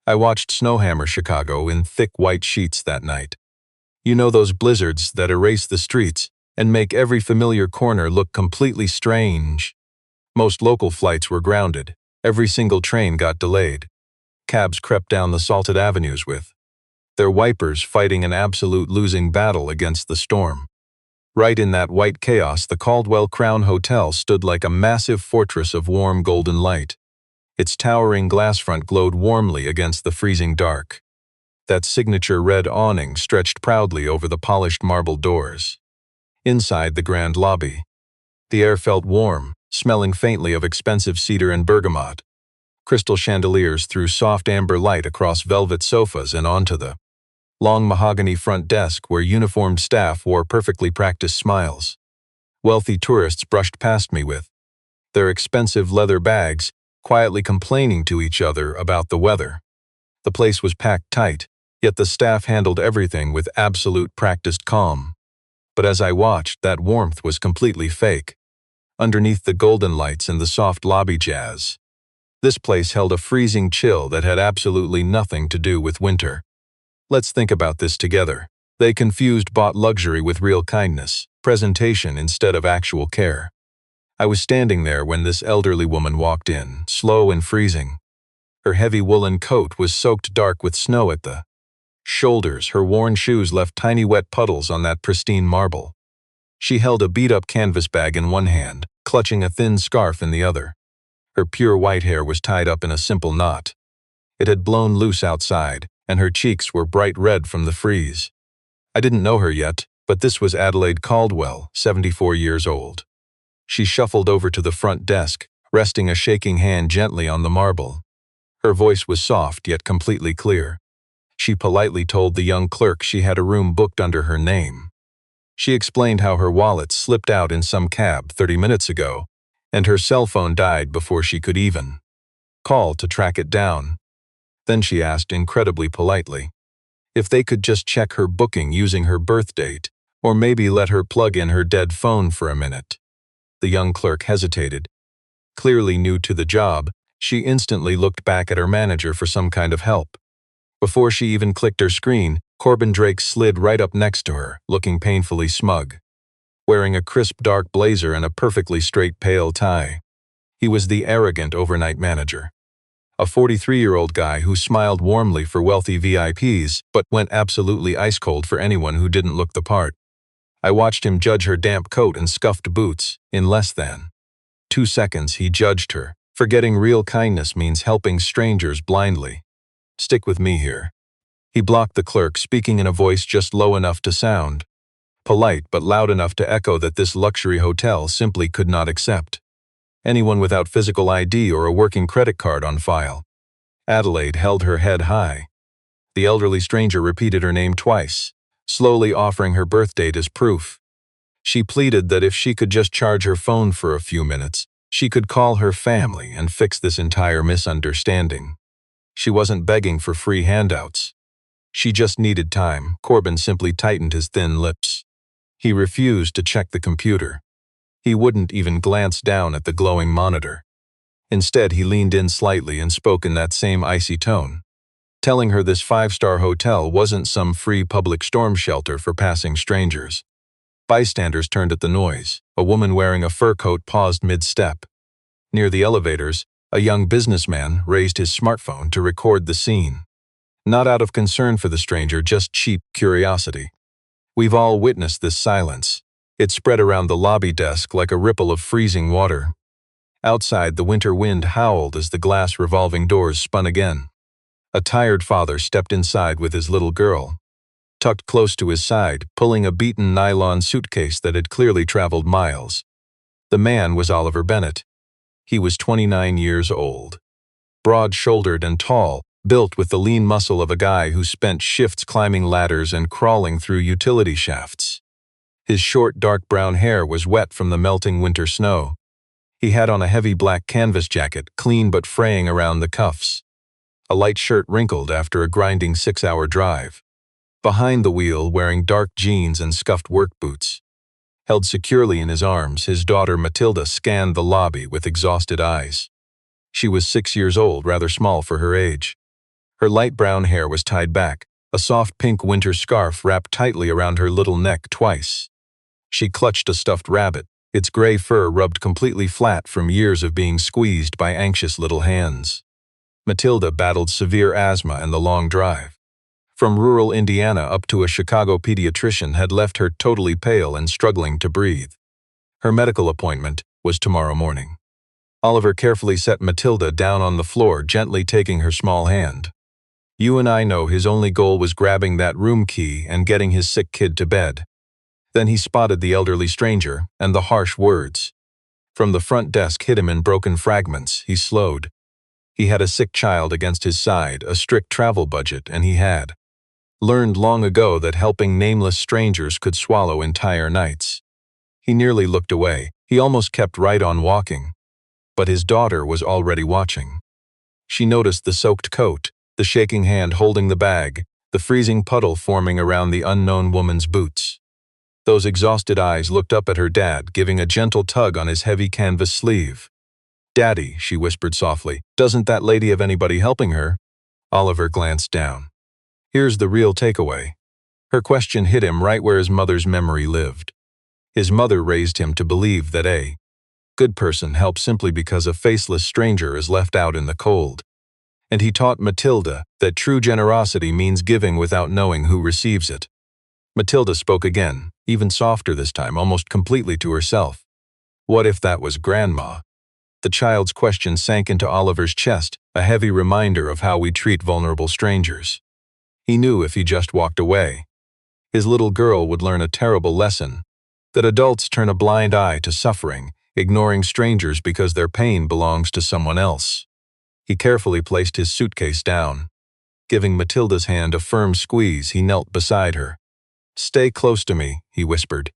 I watched snow hammer Chicago in thick white sheets that night. You know those blizzards that erase the streets and make every familiar corner look completely strange. Most local flights were grounded. Every single train got delayed. Cabs crept down the salted avenues with their wipers fighting an absolute losing battle against the storm. Right in that white chaos, the Caldwell Crown Hotel stood like a massive fortress of warm golden light. Its towering glass front glowed warmly against the freezing dark. That signature red awning stretched proudly over the polished marble doors. Inside the grand lobby, the air felt warm, smelling faintly of expensive cedar and bergamot. Crystal chandeliers threw soft amber light across velvet sofas and onto the long mahogany front desk where uniformed staff wore perfectly practiced smiles. Wealthy tourists brushed past me with their expensive leather bags, quietly complaining to each other about the weather. The place was packed tight, yet the staff handled everything with absolute practiced calm. But as I watched, that warmth was completely fake. Underneath the golden lights and the soft lobby jazz, this place held a freezing chill that had absolutely nothing to do with winter. Let's think about this together. They confused bought luxury with real kindness, presentation instead of actual care. I was standing there when this elderly woman walked in, slow and freezing. Her heavy woolen coat was soaked dark with snow at the shoulders. Her worn shoes left tiny wet puddles on that pristine marble. She held a beat-up canvas bag in one hand, clutching a thin scarf in the other. Her pure white hair was tied up in a simple knot. It had blown loose outside, and her cheeks were bright red from the freeze. I didn't know her yet, but this was Adelaide Caldwell, 74 years old. She shuffled over to the front desk, resting a shaking hand gently on the marble. Her voice was soft yet completely clear. She politely told the young clerk she had a room booked under her name. She explained how her wallet slipped out in some cab 30 minutes ago, and her cell phone died before she could even call to track it down. Then she asked incredibly politely if they could just check her booking using her birth date, or maybe let her plug in her dead phone for a minute. The young clerk hesitated. Clearly new to the job, she instantly looked back at her manager for some kind of help. Before she even clicked her screen, Corbin Drake slid right up next to her, looking painfully smug. Wearing a crisp dark blazer and a perfectly straight pale tie. He was the arrogant overnight manager. A 43-year-old guy who smiled warmly for wealthy VIPs but went absolutely ice-cold for anyone who didn't look the part. I watched him judge her damp coat and scuffed boots. In less than 2 seconds, he judged her, forgetting real kindness means helping strangers blindly. Stick with me here. He blocked the clerk, speaking in a voice just low enough to sound polite but loud enough to echo that this luxury hotel simply could not accept anyone without physical ID or a working credit card on file. Adelaide held her head high. The elderly stranger repeated her name twice, slowly offering her birth date as proof. She pleaded that if she could just charge her phone for a few minutes, she could call her family and fix this entire misunderstanding. She wasn't begging for free handouts. She just needed time. Corbin simply tightened his thin lips. He refused to check the computer. He wouldn't even glance down at the glowing monitor. Instead, he leaned in slightly and spoke in that same icy tone, telling her this 5-star hotel wasn't some free public storm shelter for passing strangers. Bystanders turned at the noise. A woman wearing a fur coat paused mid-step. Near the elevators, a young businessman raised his smartphone to record the scene. Not out of concern for the stranger, just cheap curiosity. We've all witnessed this silence. It spread around the lobby desk like a ripple of freezing water. Outside, the winter wind howled as the glass revolving doors spun again. A tired father stepped inside with his little girl, tucked close to his side, pulling a beaten nylon suitcase that had clearly traveled miles. The man was Oliver Bennett. He was 29 years old. Broad-shouldered and tall, built with the lean muscle of a guy who spent shifts climbing ladders and crawling through utility shafts. His short, dark brown hair was wet from the melting winter snow. He had on a heavy black canvas jacket, clean but fraying around the cuffs. A light shirt wrinkled after a grinding 6-hour drive. Behind the wheel, wearing dark jeans and scuffed work boots. Held securely in his arms, his daughter Matilda scanned the lobby with exhausted eyes. She was 6 years old, rather small for her age. Her light brown hair was tied back, a soft pink winter scarf wrapped tightly around her little neck twice. She clutched a stuffed rabbit, its gray fur rubbed completely flat from years of being squeezed by anxious little hands. Matilda battled severe asthma and the long drive from rural Indiana up to a Chicago pediatrician had left her totally pale and struggling to breathe. Her medical appointment was tomorrow morning. Oliver carefully set Matilda down on the floor, gently taking her small hand. You and I know his only goal was grabbing that room key and getting his sick kid to bed. Then he spotted the elderly stranger, and the harsh words from the front desk hit him in broken fragments. He slowed. He had a sick child against his side, a strict travel budget, and he had learned long ago that helping nameless strangers could swallow entire nights. He nearly looked away. He almost kept right on walking. But his daughter was already watching. She noticed the soaked coat, the shaking hand holding the bag, the freezing puddle forming around the unknown woman's boots. Those exhausted eyes looked up at her dad, giving a gentle tug on his heavy canvas sleeve. "Daddy," she whispered softly, "doesn't that lady have anybody helping her?" Oliver glanced down. Here's the real takeaway. Her question hit him right where his mother's memory lived. His mother raised him to believe that a good person helps simply because a faceless stranger is left out in the cold. And he taught Matilda that true generosity means giving without knowing who receives it. Matilda spoke again, even softer this time, almost completely to herself. What if that was Grandma? The child's question sank into Oliver's chest, a heavy reminder of how we treat vulnerable strangers. He knew if he just walked away, his little girl would learn a terrible lesson, that adults turn a blind eye to suffering, ignoring strangers because their pain belongs to someone else. He carefully placed his suitcase down. Giving Matilda's hand a firm squeeze, he knelt beside her. "Stay close to me," he whispered.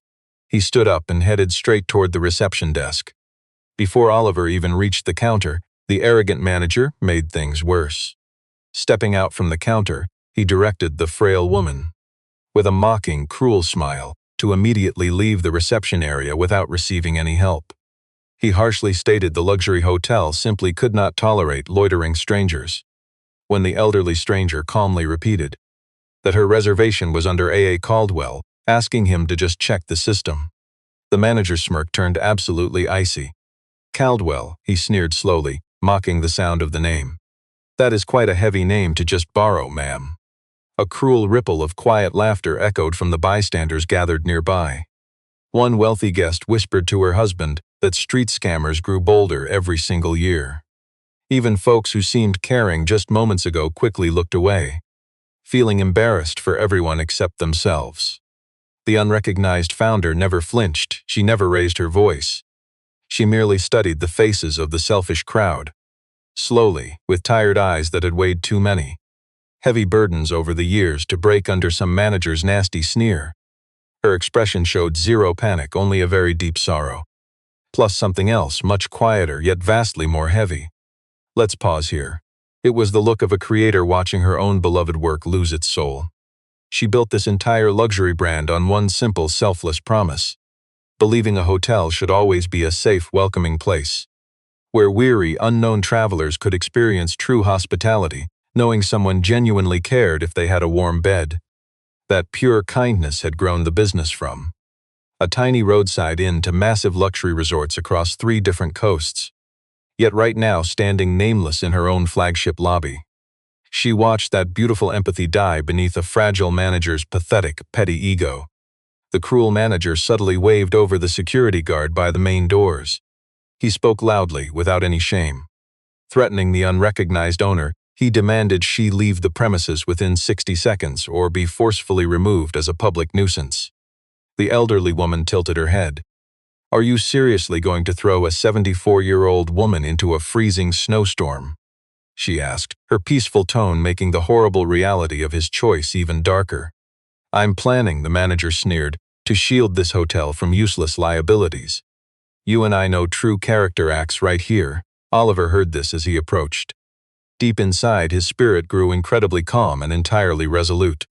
He stood up and headed straight toward the reception desk. Before Oliver even reached the counter, the arrogant manager made things worse. Stepping out from the counter, he directed the frail woman, with a mocking, cruel smile, to immediately leave the reception area without receiving any help. He harshly stated the luxury hotel simply could not tolerate loitering strangers. When the elderly stranger calmly repeated that her reservation was under A.A. Caldwell, asking him to just check the system, the manager's smirk turned absolutely icy. "Caldwell," he sneered slowly, mocking the sound of the name. "That is quite a heavy name to just borrow, ma'am." A cruel ripple of quiet laughter echoed from the bystanders gathered nearby. One wealthy guest whispered to her husband that street scammers grew bolder every single year. Even folks who seemed caring just moments ago quickly looked away, feeling embarrassed for everyone except themselves. The unrecognized founder never flinched. She never raised her voice. She merely studied the faces of the selfish crowd. Slowly, with tired eyes that had weighed too many heavy burdens over the years to break under some manager's nasty sneer. Her expression showed zero panic, only a very deep sorrow. Plus something else, much quieter, yet vastly more heavy. Let's pause here. It was the look of a creator watching her own beloved work lose its soul. She built this entire luxury brand on one simple, selfless promise: believing a hotel should always be a safe, welcoming place, where weary, unknown travelers could experience true hospitality, knowing someone genuinely cared if they had a warm bed. That pure kindness had grown the business from a tiny roadside inn to massive luxury resorts across 3 different coasts. Yet right now, standing nameless in her own flagship lobby, she watched that beautiful empathy die beneath a fragile manager's pathetic, petty ego. The cruel manager subtly waved over the security guard by the main doors. He spoke loudly, without any shame. Threatening the unrecognized owner, he demanded she leave the premises within 60 seconds or be forcefully removed as a public nuisance. The elderly woman tilted her head. "Are you seriously going to throw a 74-year-old woman into a freezing snowstorm?" she asked, her peaceful tone making the horrible reality of his choice even darker. "I'm planning," the manager sneered, "to shield this hotel from useless liabilities. You and I know true character acts right here." Oliver heard this as he approached. Deep inside, his spirit grew incredibly calm and entirely resolute.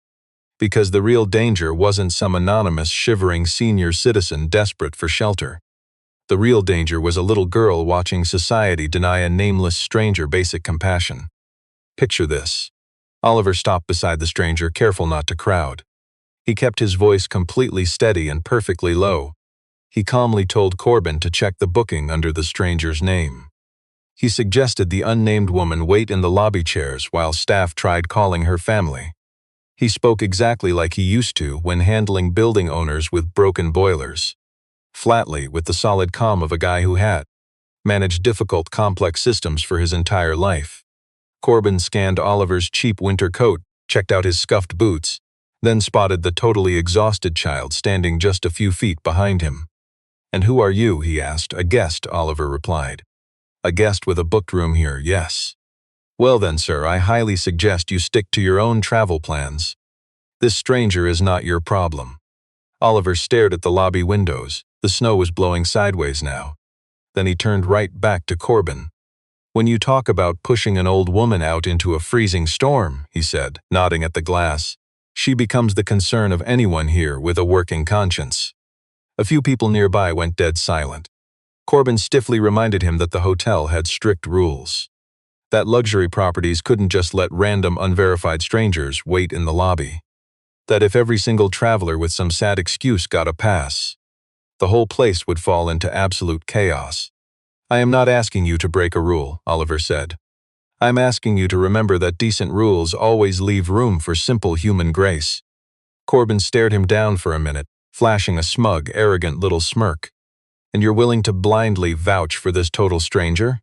Because the real danger wasn't some anonymous, shivering senior citizen desperate for shelter. The real danger was a little girl watching society deny a nameless stranger basic compassion. Picture this. Oliver stopped beside the stranger, careful not to crowd. He kept his voice completely steady and perfectly low. He calmly told Corbin to check the booking under the stranger's name. He suggested the unnamed woman wait in the lobby chairs while staff tried calling her family. He spoke exactly like he used to when handling building owners with broken boilers. Flatly, with the solid calm of a guy who had managed difficult, complex systems for his entire life. Corbin scanned Oliver's cheap winter coat, checked out his scuffed boots, then spotted the totally exhausted child standing just a few feet behind him. "And who are you?" he asked. "A guest," Oliver replied. "A guest with a booked room here, yes." "Well then, sir, I highly suggest you stick to your own travel plans. This stranger is not your problem." Oliver stared at the lobby windows. The snow was blowing sideways now. Then he turned right back to Corbin. "When you talk about pushing an old woman out into a freezing storm," he said, nodding at the glass, "she becomes the concern of anyone here with a working conscience." A few people nearby went dead silent. Corbin stiffly reminded him that the hotel had strict rules. That luxury properties couldn't just let random unverified strangers wait in the lobby. That if every single traveler with some sad excuse got a pass, the whole place would fall into absolute chaos. "I am not asking you to break a rule," Oliver said. "I'm asking you to remember that decent rules always leave room for simple human grace." Corbin stared him down for a minute, flashing a smug, arrogant little smirk. "And you're willing to blindly vouch for this total stranger?"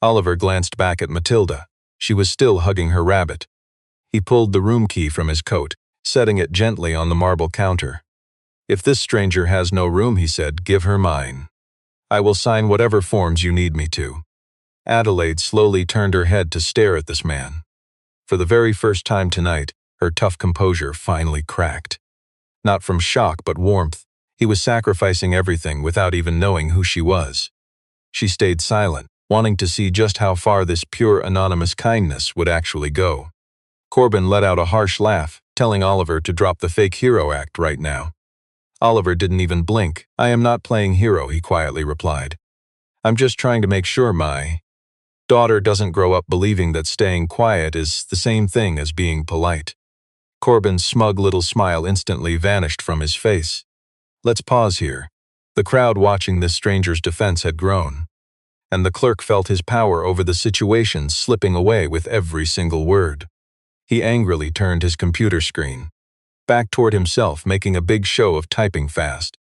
Oliver glanced back at Matilda. She was still hugging her rabbit. He pulled the room key from his coat, setting it gently on the marble counter. "If this stranger has no room," he said, "give her mine. I will sign whatever forms you need me to." Adelaide slowly turned her head to stare at this man. For the very first time tonight, her tough composure finally cracked. Not from shock but warmth. He was sacrificing everything without even knowing who she was. She stayed silent, wanting to see just how far this pure anonymous kindness would actually go. Corbin let out a harsh laugh, telling Oliver to drop the fake hero act right now. Oliver didn't even blink. "I am not playing hero," he quietly replied. "I'm just trying to make sure my daughter doesn't grow up believing that staying quiet is the same thing as being polite." Corbin's smug little smile instantly vanished from his face. "Let's pause here." The crowd watching this stranger's defense had grown, and the clerk felt his power over the situation slipping away with every single word. He angrily turned his computer screen back toward himself, making a big show of typing fast.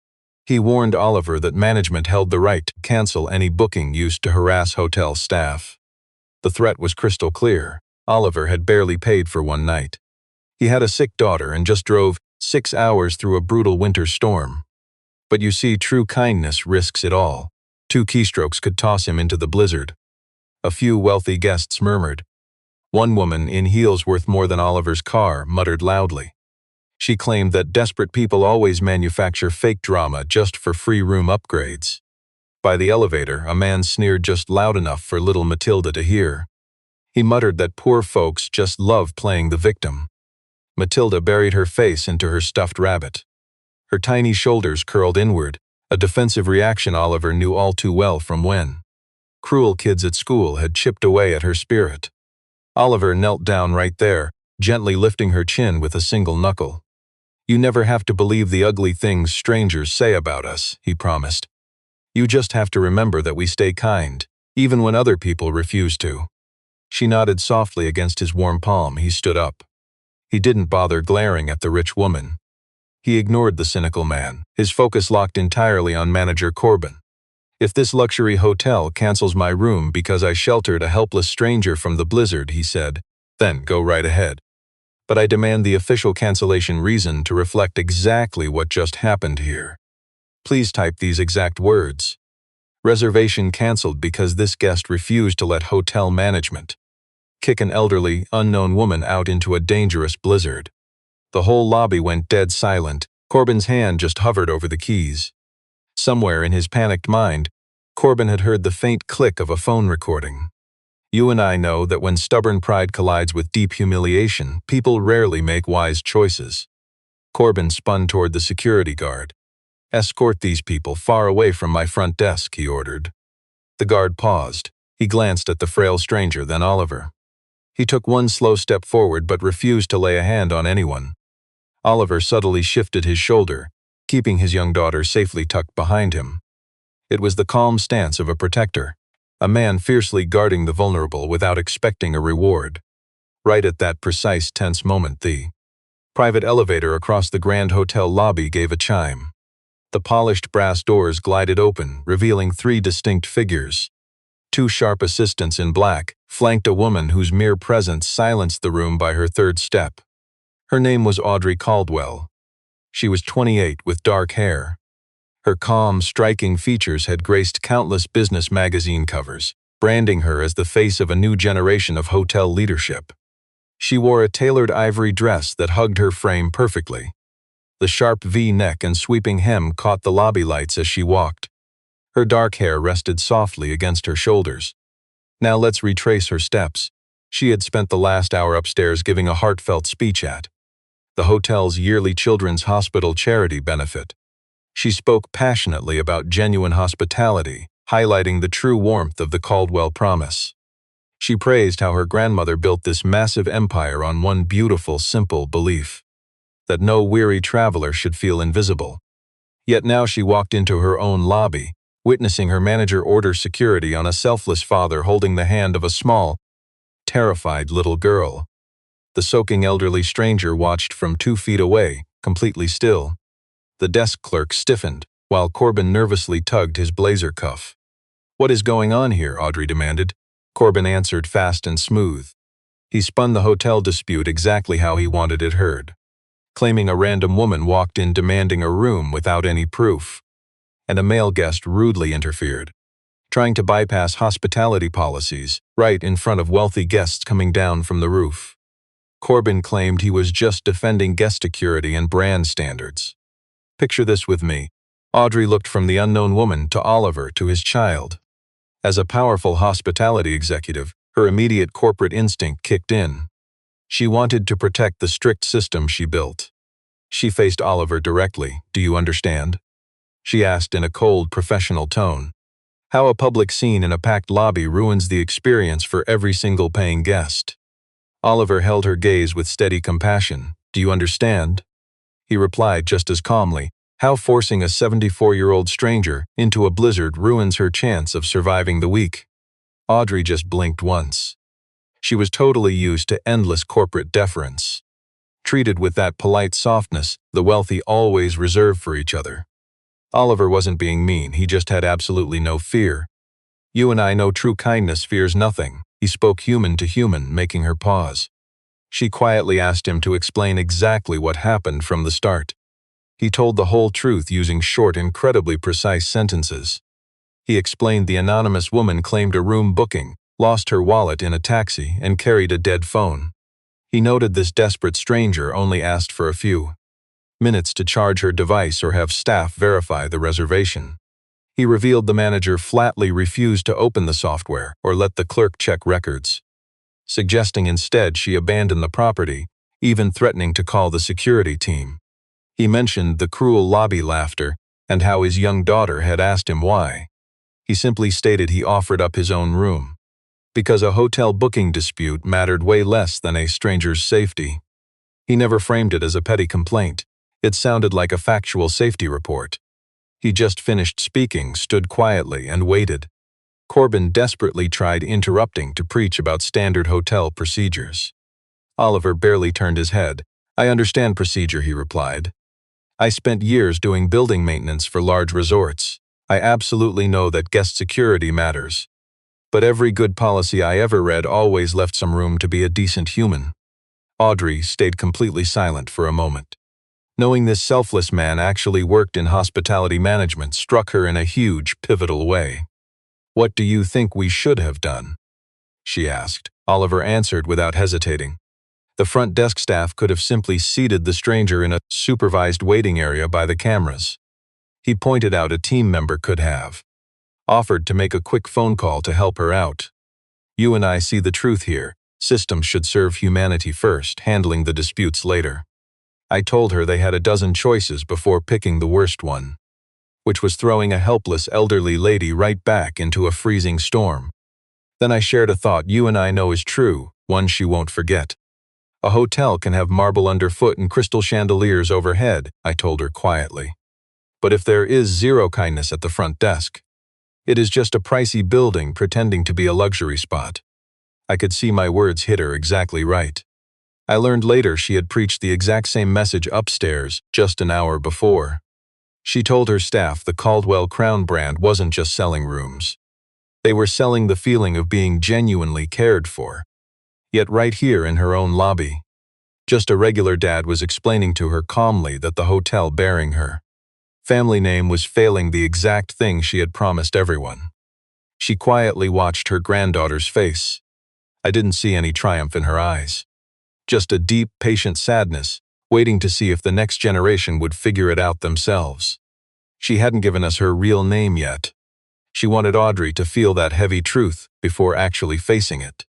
He warned Oliver that management held the right to cancel any booking used to harass hotel staff. The threat was crystal clear. Oliver had barely paid for one night. He had a sick daughter and just drove 6 hours through a brutal winter storm. But you see, true kindness risks it all. 2 keystrokes could toss him into the blizzard. A few wealthy guests murmured. One woman, in heels worth more than Oliver's car, muttered loudly. She claimed that desperate people always manufacture fake drama just for free room upgrades. By the elevator, a man sneered just loud enough for little Matilda to hear. He muttered that poor folks just love playing the victim. Matilda buried her face into her stuffed rabbit. Her tiny shoulders curled inward, a defensive reaction Oliver knew all too well from when cruel kids at school had chipped away at her spirit. Oliver knelt down right there, gently lifting her chin with a single knuckle. "You never have to believe the ugly things strangers say about us," he promised. "You just have to remember that we stay kind, even when other people refuse to." She nodded softly against his warm palm. He stood up. He didn't bother glaring at the rich woman. He ignored the cynical man, his focus locked entirely on manager Corbin. "If this luxury hotel cancels my room because I sheltered a helpless stranger from the blizzard," he said, "then go right ahead. But I demand the official cancellation reason to reflect exactly what just happened here. Please type these exact words. Reservation canceled because this guest refused to let hotel management kick an elderly, unknown woman out into a dangerous blizzard." The whole lobby went dead silent. Corbin's hand just hovered over the keys. Somewhere in his panicked mind, Corbin had heard the faint click of a phone recording. You and I know that when stubborn pride collides with deep humiliation, people rarely make wise choices. Corbin spun toward the security guard. "Escort these people far away from my front desk," he ordered. The guard paused. He glanced at the frail stranger, then Oliver. He took one slow step forward but refused to lay a hand on anyone. Oliver subtly shifted his shoulder, keeping his young daughter safely tucked behind him. It was the calm stance of a protector, a man fiercely guarding the vulnerable without expecting a reward. Right at that precise tense moment, the private elevator across the Grand Hotel lobby gave a chime. The polished brass doors glided open, revealing three distinct figures. Two sharp assistants in black flanked a woman whose mere presence silenced the room by her third step. Her name was Audrey Caldwell. She was 28 with dark hair. Her calm, striking features had graced countless business magazine covers, branding her as the face of a new generation of hotel leadership. She wore a tailored ivory dress that hugged her frame perfectly. The sharp V-neck and sweeping hem caught the lobby lights as she walked. Her dark hair rested softly against her shoulders. Now let's retrace her steps. She had spent the last hour upstairs giving a heartfelt speech at the hotel's yearly Children's Hospital charity benefit. She spoke passionately about genuine hospitality, highlighting the true warmth of the Caldwell promise. She praised how her grandmother built this massive empire on one beautiful, simple belief: that no weary traveler should feel invisible. Yet now she walked into her own lobby, witnessing her manager order security on a selfless father holding the hand of a small, terrified little girl. The soaking elderly stranger watched from 2 feet away, completely still. The desk clerk stiffened, while Corbin nervously tugged his blazer cuff. "What is going on here?" Audrey demanded. Corbin answered fast and smooth. He spun the hotel dispute exactly how he wanted it heard, claiming a random woman walked in demanding a room without any proof, and a male guest rudely interfered, trying to bypass hospitality policies right in front of wealthy guests coming down from the roof. Corbin claimed he was just defending guest security and brand standards. Picture this with me. Audrey looked from the unknown woman to Oliver to his child. As a powerful hospitality executive, her immediate corporate instinct kicked in. She wanted to protect the strict system she built. She faced Oliver directly. "Do you understand?" she asked in a cold, professional tone. "How a public scene in a packed lobby ruins the experience for every single paying guest." Oliver held her gaze with steady compassion. "Do you understand?" He replied just as calmly, "How forcing a 74-year-old stranger into a blizzard ruins her chance of surviving the week." Audrey just blinked once. She was totally used to endless corporate deference, treated with that polite softness the wealthy always reserve for each other. Oliver wasn't being mean, he just had absolutely no fear. "You and I know true kindness fears nothing." He spoke human to human, making her pause. She quietly asked him to explain exactly what happened from the start. He told the whole truth using short, incredibly precise sentences. He explained the anonymous woman claimed a room booking, lost her wallet in a taxi, and carried a dead phone. He noted this desperate stranger only asked for a few minutes to charge her device or have staff verify the reservation. He revealed the manager flatly refused to open the software or let the clerk check records, suggesting instead she abandon the property, even threatening to call the security team. He mentioned the cruel lobby laughter and how his young daughter had asked him why. He simply stated he offered up his own room, because a hotel booking dispute mattered way less than a stranger's safety. He never framed it as a petty complaint. It sounded like a factual safety report. He just finished speaking, stood quietly, and waited. Corbin desperately tried interrupting to preach about standard hotel procedures. Oliver barely turned his head. "I understand procedure," he replied. "I spent years doing building maintenance for large resorts. I absolutely know that guest security matters. But every good policy I ever read always left some room to be a decent human." Audrey stayed completely silent for a moment. Knowing this selfless man actually worked in hospitality management struck her in a huge, pivotal way. "What do you think we should have done?" she asked. Oliver answered without hesitating. The front desk staff could have simply seated the stranger in a supervised waiting area by the cameras. He pointed out a team member could have offered to make a quick phone call to help her out. "You and I see the truth here. Systems should serve humanity first, handling the disputes later." I told her they had a dozen choices before picking the worst one, which was throwing a helpless elderly lady right back into a freezing storm. Then I shared a thought you and I know is true. one she won't forget. A hotel can have marble underfoot and crystal chandeliers overhead, I told her quietly. But if there is zero kindness at the front desk, it is just a pricey building pretending to be a luxury spot. I could see my words hit her exactly right. I learned later she had preached the exact same message upstairs just an hour before. She told her staff the Caldwell Crown brand wasn't just selling rooms. They were selling the feeling of being genuinely cared for. Yet right here in her own lobby, just a regular dad was explaining to her calmly that the hotel bearing her family name was failing the exact thing she had promised everyone. She quietly watched her granddaughter's face. I didn't see any triumph in her eyes. Just a deep, patient sadness, waiting to see if the next generation would figure it out themselves. She hadn't given us her real name yet. She wanted Audrey to feel that heavy truth before actually facing it.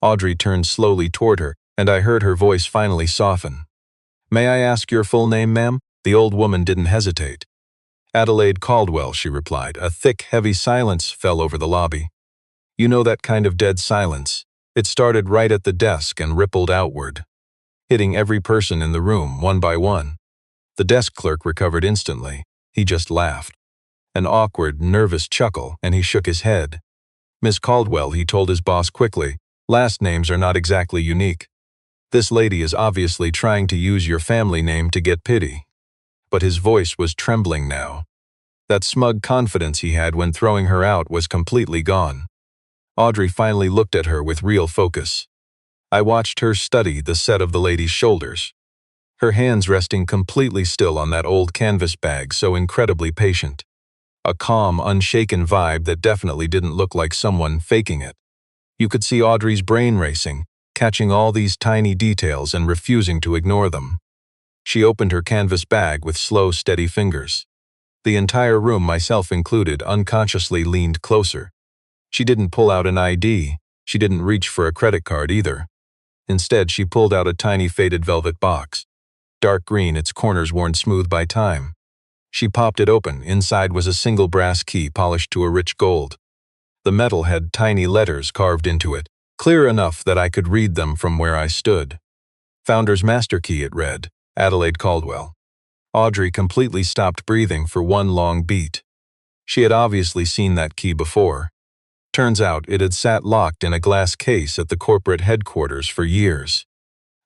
Audrey turned slowly toward her, and I heard her voice finally soften. "May I ask your full name, ma'am?" The old woman didn't hesitate. "Adelaide Caldwell," she replied. A thick, heavy silence fell over the lobby. You know that kind of dead silence. It started right at the desk and rippled outward, hitting every person in the room one by one. The desk clerk recovered instantly. He just laughed. An awkward, nervous chuckle, and he shook his head. "Miss Caldwell," he told his boss quickly, "last names are not exactly unique. This lady is obviously trying to use your family name to get pity." But his voice was trembling now. That smug confidence he had when throwing her out was completely gone. Audrey finally looked at her with real focus. I watched her study the set of the lady's shoulders, her hands resting completely still on that old canvas bag, so incredibly patient. A calm, unshaken vibe that definitely didn't look like someone faking it. You could see Audrey's brain racing, catching all these tiny details and refusing to ignore them. She opened her canvas bag with slow, steady fingers. The entire room, myself included, unconsciously leaned closer. She didn't pull out an ID. She didn't reach for a credit card either. Instead, she pulled out a tiny faded velvet box. Dark green, its corners worn smooth by time. She popped it open. Inside was a single brass key polished to a rich gold. The metal had tiny letters carved into it, clear enough that I could read them from where I stood. "Founder's Master Key," it read. "Adelaide Caldwell." Audrey completely stopped breathing for one long beat. She had obviously seen that key before. Turns out it had sat locked in a glass case at the corporate headquarters for years.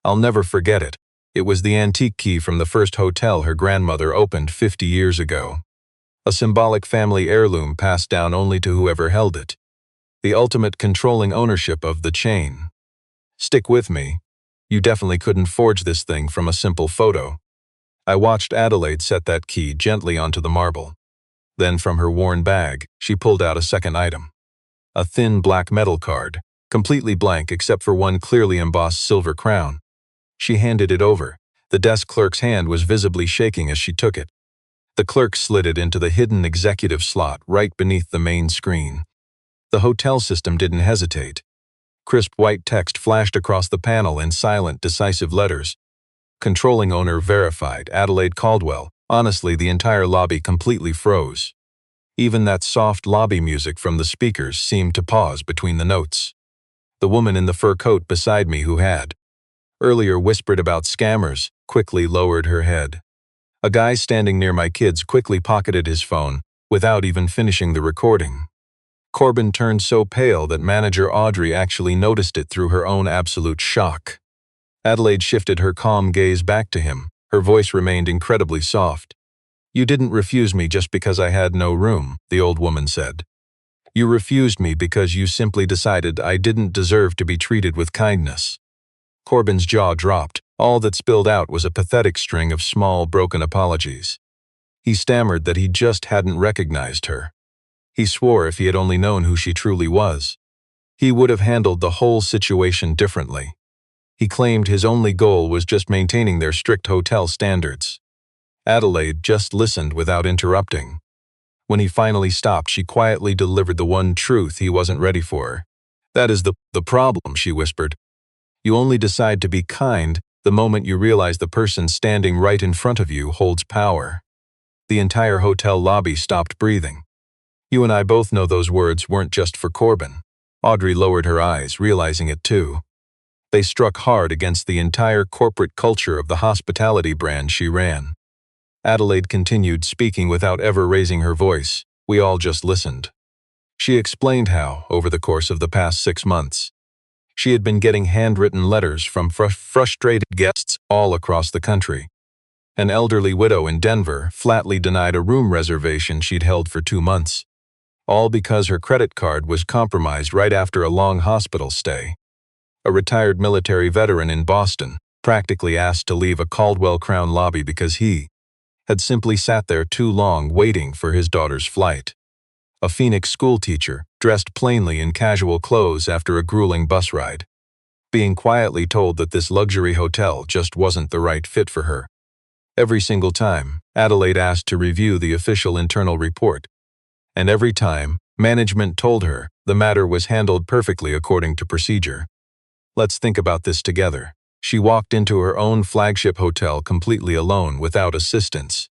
I'll never forget it. It was the antique key from the first hotel her grandmother opened 50 years ago. A symbolic family heirloom passed down only to whoever held it. The ultimate controlling ownership of the chain. Stick with me. You definitely couldn't forge this thing from a simple photo. I watched Adelaide set that key gently onto the marble. Then from her worn bag, she pulled out a second item. A thin black metal card, completely blank except for one clearly embossed silver crown. She handed it over. The desk clerk's hand was visibly shaking as she took it. The clerk slid it into the hidden executive slot right beneath the main screen. The hotel system didn't hesitate. Crisp white text flashed across the panel in silent, decisive letters. "Controlling owner verified, Adelaide Caldwell." Honestly, the entire lobby completely froze. Even that soft lobby music from the speakers seemed to pause between the notes. The woman in the fur coat beside me, who had earlier whispered about scammers, quickly lowered her head. A guy standing near my kids quickly pocketed his phone, without even finishing the recording. Corbin turned so pale that manager Audrey actually noticed it through her own absolute shock. Adelaide shifted her calm gaze back to him. Her voice remained incredibly soft. "You didn't refuse me just because I had no room," the old woman said. "You refused me because you simply decided I didn't deserve to be treated with kindness." Corbin's jaw dropped. All that spilled out was a pathetic string of small, broken apologies. He stammered that he just hadn't recognized her. He swore if he had only known who she truly was, he would have handled the whole situation differently. He claimed his only goal was just maintaining their strict hotel standards. Adelaide just listened without interrupting. When he finally stopped, she quietly delivered the one truth he wasn't ready for. "That is the problem," she whispered. "You only decide to be kind the moment you realize the person standing right in front of you holds power." The entire hotel lobby stopped breathing. You and I both know those words weren't just for Corbin. Audrey lowered her eyes, realizing it too. They struck hard against the entire corporate culture of the hospitality brand she ran. Adelaide continued speaking without ever raising her voice. We all just listened. She explained how, over the course of the past 6 months, she had been getting handwritten letters from frustrated guests all across the country. An elderly widow in Denver flatly denied a room reservation she'd held for 2 months, all because her credit card was compromised right after a long hospital stay. A retired military veteran in Boston practically asked to leave a Caldwell Crown lobby because he had simply sat there too long waiting for his daughter's flight. A Phoenix schoolteacher, dressed plainly in casual clothes after a grueling bus ride, being quietly told that this luxury hotel just wasn't the right fit for her. Every single time, Adelaide asked to review the official internal report, and every time, management told her the matter was handled perfectly according to procedure. Let's think about this together. She walked into her own flagship hotel completely alone without assistance.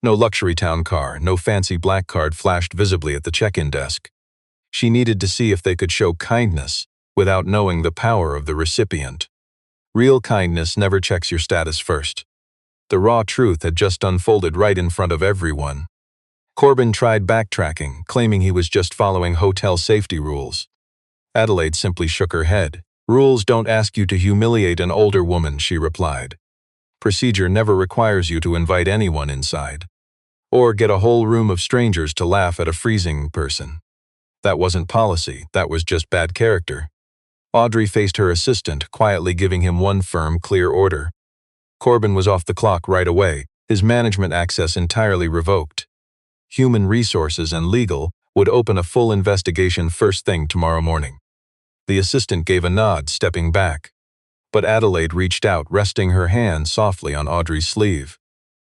No luxury town car, no fancy black card flashed visibly at the check-in desk. She needed to see if they could show kindness without knowing the power of the recipient. Real kindness never checks your status first. The raw truth had just unfolded right in front of everyone. Corbin tried backtracking, claiming he was just following hotel safety rules. Adelaide simply shook her head. Rules don't ask you to humiliate an older woman, she replied. Procedure never requires you to invite anyone inside, or get a whole room of strangers to laugh at a freezing person. That wasn't policy, that was just bad character. Audrey faced her assistant, quietly giving him one firm, clear order. Corbin was off the clock right away, his management access entirely revoked. Human Resources and Legal would open a full investigation first thing tomorrow morning. The assistant gave a nod, stepping back. But Adelaide reached out, resting her hand softly on Audrey's sleeve.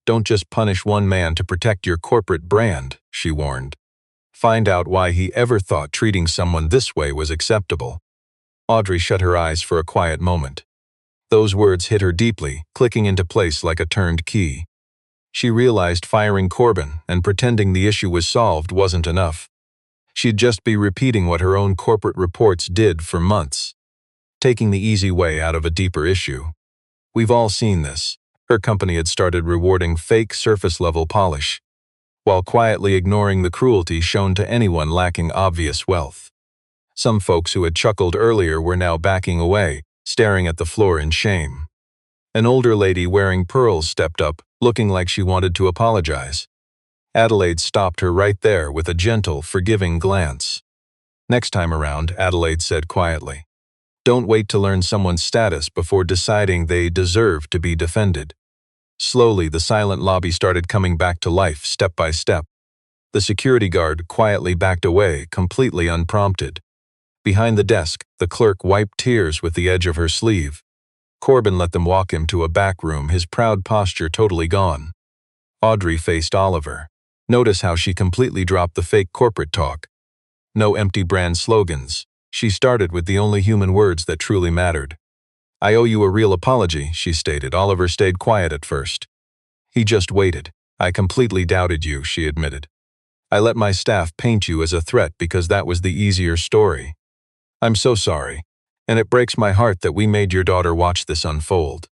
Don't just punish one man to protect your corporate brand, she warned. Find out why he ever thought treating someone this way was acceptable. Audrey shut her eyes for a quiet moment. Those words hit her deeply, clicking into place like a turned key. She realized firing Corbin and pretending the issue was solved wasn't enough. She'd just be repeating what her own corporate reports did for months, taking the easy way out of a deeper issue. We've all seen this. Her company had started rewarding fake surface-level polish, while quietly ignoring the cruelty shown to anyone lacking obvious wealth. Some folks who had chuckled earlier were now backing away, staring at the floor in shame. An older lady wearing pearls stepped up, looking like she wanted to apologize. Adelaide stopped her right there with a gentle, forgiving glance. Next time around, Adelaide said quietly, don't wait to learn someone's status before deciding they deserve to be defended. Slowly, the silent lobby started coming back to life, step by step. The security guard quietly backed away, completely unprompted. Behind the desk, the clerk wiped tears with the edge of her sleeve. Corbin let them walk him to a back room, his proud posture totally gone. Audrey faced Oliver. Notice how she completely dropped the fake corporate talk. No empty brand slogans. She started with the only human words that truly mattered. I owe you a real apology, she stated. Oliver stayed quiet at first. He just waited. I completely doubted you, she admitted. I let my staff paint you as a threat because that was the easier story. I'm so sorry, and it breaks my heart that we made your daughter watch this unfold.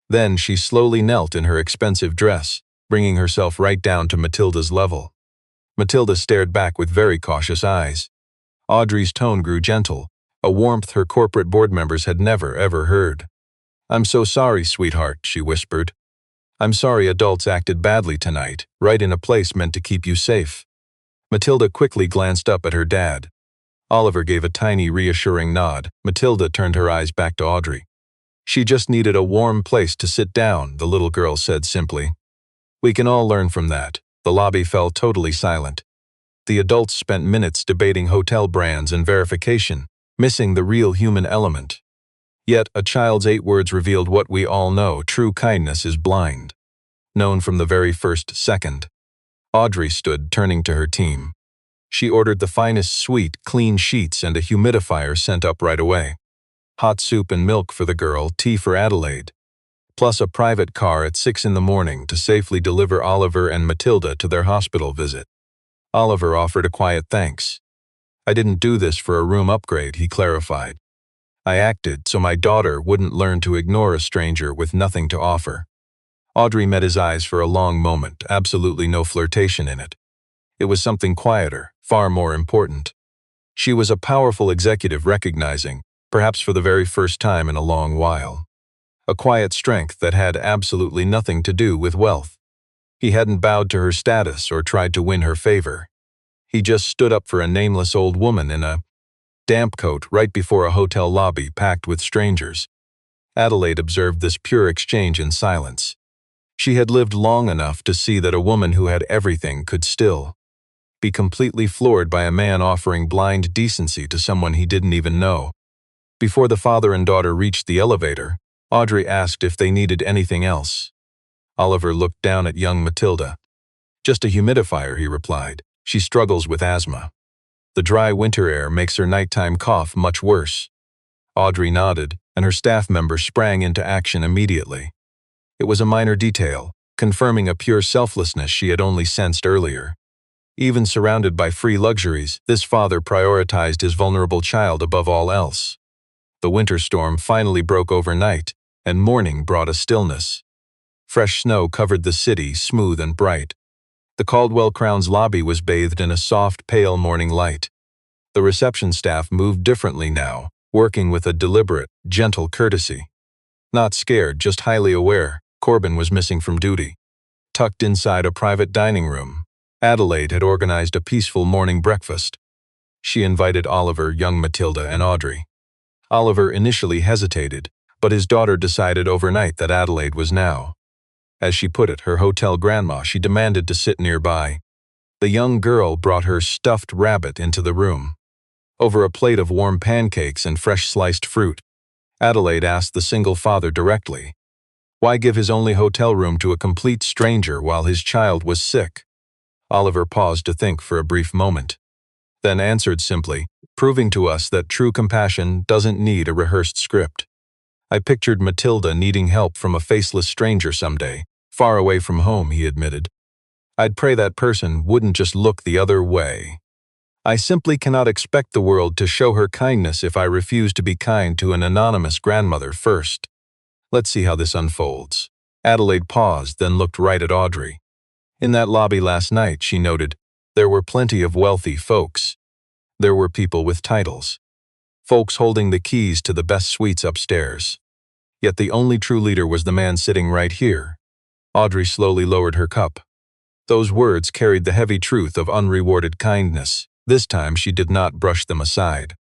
Then she slowly knelt in her expensive dress, bringing herself right down to Matilda's level. Matilda stared back with very cautious eyes. Audrey's tone grew gentle, a warmth her corporate board members had never, ever heard. I'm so sorry, sweetheart, she whispered. I'm sorry adults acted badly tonight, right in a place meant to keep you safe. Matilda quickly glanced up at her dad. Oliver gave a tiny, reassuring nod. Matilda turned her eyes back to Audrey. She just needed a warm place to sit down, the little girl said simply. We can all learn from that. The lobby fell totally silent. The adults spent minutes debating hotel brands and verification, missing the real human element. Yet a child's 8 words revealed what we all know: true kindness is blind. Known from the very first second. Audrey stood, turning to her team. She ordered the finest suite, clean sheets, and a humidifier sent up right away. Hot soup and milk for the girl, tea for Adelaide, plus a private car at 6 in the morning to safely deliver Oliver and Matilda to their hospital visit. Oliver offered a quiet thanks. I didn't do this for a room upgrade, he clarified. I acted so my daughter wouldn't learn to ignore a stranger with nothing to offer. Audrey met his eyes for a long moment, absolutely no flirtation in it. It was something quieter, far more important. She was a powerful executive recognizing, perhaps for the very first time in a long while, a quiet strength that had absolutely nothing to do with wealth. He hadn't bowed to her status or tried to win her favor. He just stood up for a nameless old woman in a damp coat right before a hotel lobby packed with strangers. Adelaide observed this pure exchange in silence. She had lived long enough to see that a woman who had everything could still be completely floored by a man offering blind decency to someone he didn't even know. Before the father and daughter reached the elevator, Audrey asked if they needed anything else. Oliver looked down at young Matilda. "Just a humidifier," he replied. "She struggles with asthma. The dry winter air makes her nighttime cough much worse." Audrey nodded, and her staff member sprang into action immediately. It was a minor detail, confirming a pure selflessness she had only sensed earlier. Even surrounded by free luxuries, this father prioritized his vulnerable child above all else. The winter storm finally broke overnight, and morning brought a stillness. Fresh snow covered the city, smooth and bright. The Caldwell Crown's lobby was bathed in a soft, pale morning light. The reception staff moved differently now, working with a deliberate, gentle courtesy. Not scared, just highly aware, Corbin was missing from duty. Tucked inside a private dining room, Adelaide had organized a peaceful morning breakfast. She invited Oliver, young Matilda, and Audrey. Oliver initially hesitated, but his daughter decided overnight that Adelaide was now, as she put it, her hotel grandma. She demanded to sit nearby. The young girl brought her stuffed rabbit into the room. Over a plate of warm pancakes and fresh sliced fruit, Adelaide asked the single father directly, why give his only hotel room to a complete stranger while his child was sick? Oliver paused to think for a brief moment, then answered simply, proving to us that true compassion doesn't need a rehearsed script. I pictured Matilda needing help from a faceless stranger someday, far away from home, he admitted. I'd pray that person wouldn't just look the other way. I simply cannot expect the world to show her kindness if I refuse to be kind to an anonymous grandmother first. Let's see how this unfolds. Adelaide paused, then looked right at Audrey. In that lobby last night, she noted, there were plenty of wealthy folks. There were people with titles. Folks holding the keys to the best suites upstairs. Yet the only true leader was the man sitting right here. Audrey slowly lowered her cup. Those words carried the heavy truth of unrewarded kindness. This time she did not brush them aside.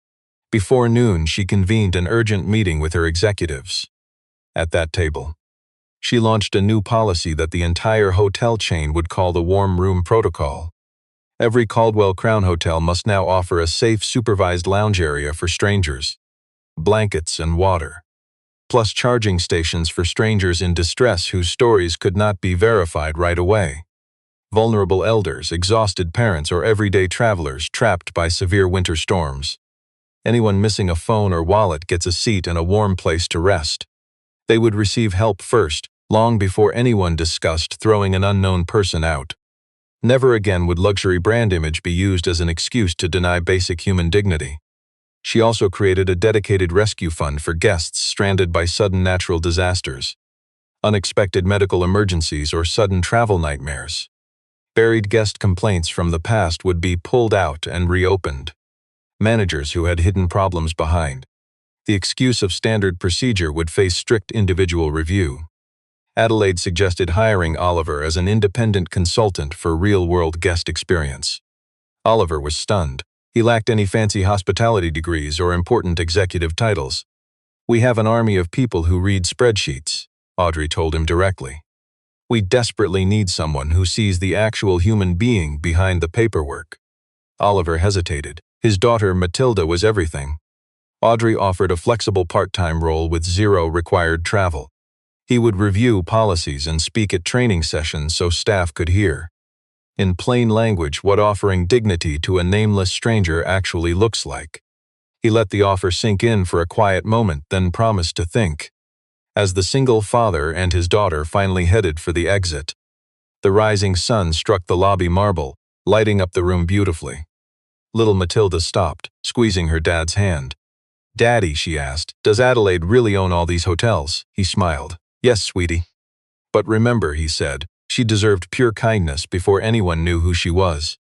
Before noon, she convened an urgent meeting with her executives. At that table, she launched a new policy that the entire hotel chain would call the warm room protocol. Every Caldwell Crown Hotel must now offer a safe, supervised lounge area for strangers, blankets and water, plus charging stations for strangers in distress whose stories could not be verified right away. Vulnerable elders, exhausted parents, or everyday travelers trapped by severe winter storms. Anyone missing a phone or wallet gets a seat and a warm place to rest. They would receive help first, long before anyone discussed throwing an unknown person out. Never again would luxury brand image be used as an excuse to deny basic human dignity. She also created a dedicated rescue fund for guests stranded by sudden natural disasters, unexpected medical emergencies, or sudden travel nightmares. Buried guest complaints from the past would be pulled out and reopened. Managers who had hidden problems behind the excuse of standard procedure would face strict individual review. Adelaide suggested hiring Oliver as an independent consultant for real-world guest experience. Oliver was stunned. He lacked any fancy hospitality degrees or important executive titles. "We have an army of people who read spreadsheets," Audrey told him directly. "We desperately need someone who sees the actual human being behind the paperwork." Oliver hesitated. His daughter, Matilda, was everything. Audrey offered a flexible part-time role with zero required travel. He would review policies and speak at training sessions so staff could hear, in plain language, what offering dignity to a nameless stranger actually looks like. He let the offer sink in for a quiet moment, then promised to think. As the single father and his daughter finally headed for the exit, the rising sun struck the lobby marble, lighting up the room beautifully. Little Matilda stopped, squeezing her dad's hand. Daddy, she asked, does Adelaide really own all these hotels? He smiled. Yes, sweetie. But remember, he said, she deserved pure kindness before anyone knew who she was.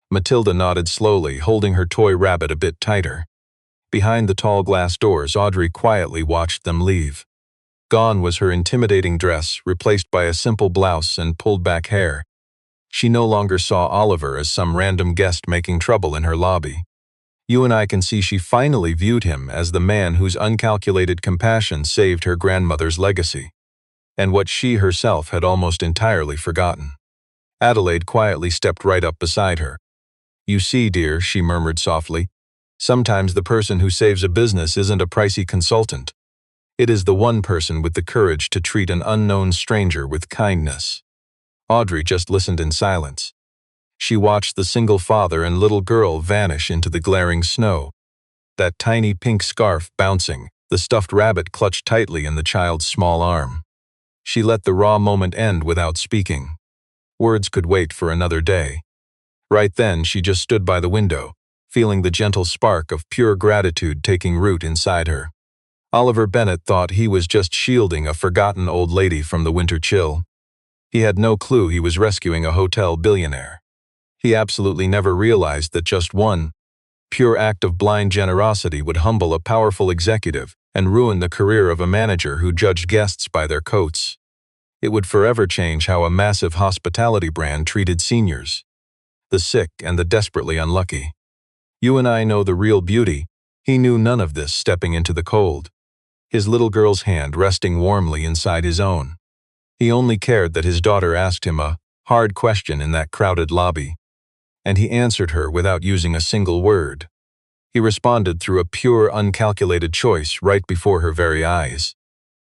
Matilda nodded slowly, holding her toy rabbit a bit tighter. Behind the tall glass doors, Audrey quietly watched them leave. Gone was her intimidating dress, replaced by a simple blouse and pulled-back hair. She no longer saw Oliver as some random guest making trouble in her lobby. You and I can see she finally viewed him as the man whose uncalculated compassion saved her grandmother's legacy, and what she herself had almost entirely forgotten. Adelaide quietly stepped right up beside her. You see, dear, she murmured softly, sometimes the person who saves a business isn't a pricey consultant. It is the one person with the courage to treat an unknown stranger with kindness. Audrey just listened in silence. She watched the single father and little girl vanish into the glaring snow, that tiny pink scarf bouncing, the stuffed rabbit clutched tightly in the child's small arm. She let the raw moment end without speaking. Words could wait for another day. Right then, she just stood by the window, feeling the gentle spark of pure gratitude taking root inside her. Oliver Bennett thought he was just shielding a forgotten old lady from the winter chill. He had no clue he was rescuing a hotel billionaire. He absolutely never realized that just one pure act of blind generosity would humble a powerful executive and ruin the career of a manager who judged guests by their coats. It would forever change how a massive hospitality brand treated seniors, the sick and the desperately unlucky. You and I know the real beauty. He knew none of this stepping into the cold, his little girl's hand resting warmly inside his own. He only cared that his daughter asked him a hard question in that crowded lobby, and he answered her without using a single word. He responded through a pure, uncalculated choice right before her very eyes.